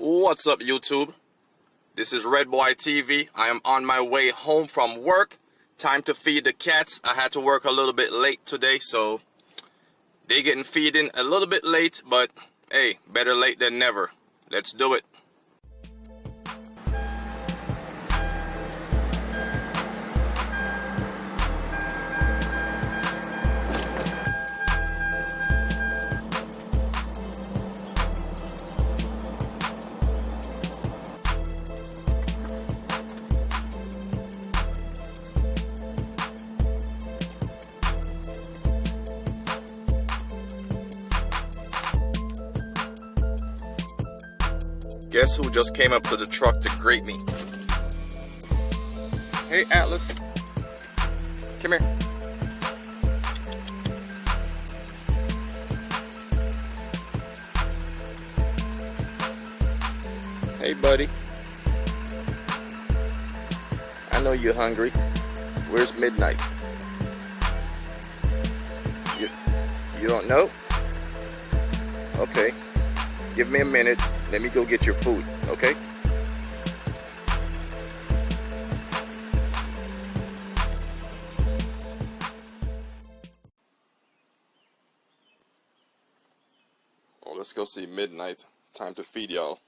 What's up, YouTube? This is Bwoy TV. I am on my way home from work. Time to feed the cats. I had to work a little bit late today, so they getting feeding a little bit late, but hey, better late than never. Let's do it. Guess who just came up to the truck to greet me? Hey, Atlas. Come here. Hey, buddy. I know you're hungry. Where's Midnight? You don't know? Okay. Give me a minute. Let me go get your food, okay? Well, let's go see Midnight. Time to feed y'all.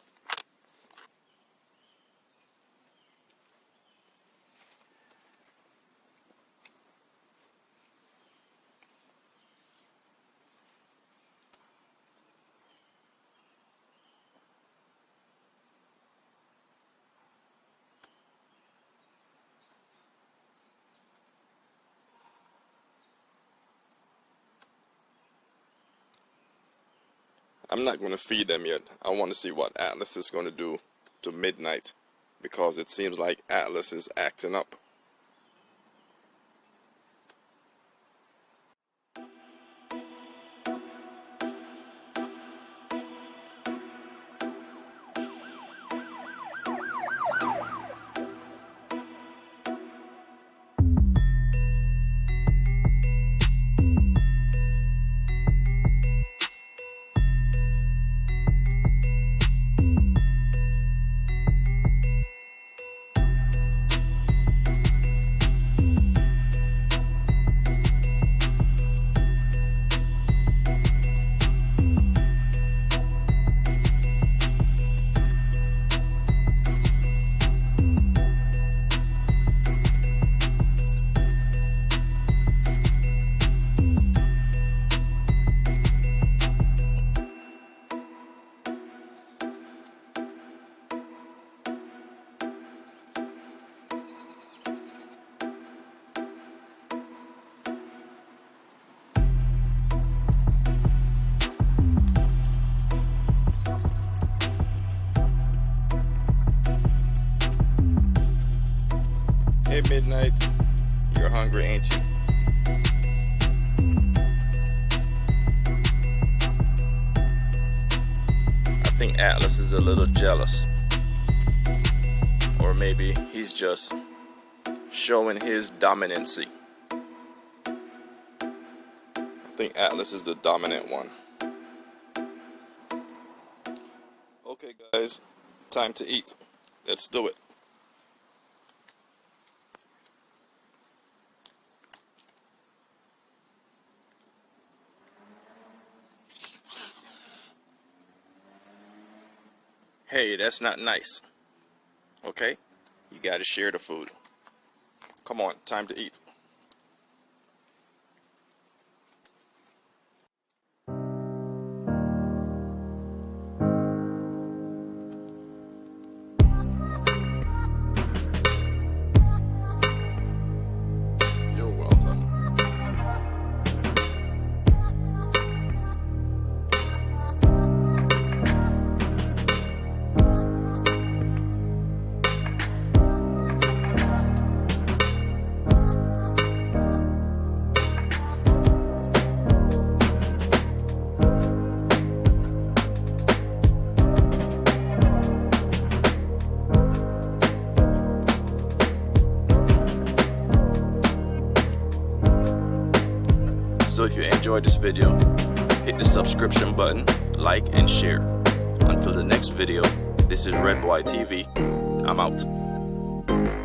I'm not going to feed them yet. I want to see what Atlas is going to do to Midnight, because it seems like Atlas is acting up. Hey, Midnight. You're hungry, ain't you? I think Atlas is a little jealous. Or maybe he's just showing his dominancy. I think Atlas is the dominant one. Okay, guys. Time to eat. Let's do it. Hey, that's not nice. Okay? You gotta share the food. Come on, time to eat. You're welcome. So if you enjoyed this video, hit the subscription button, like and share. Until the next video, This is Red Bwoy TV. I'm out.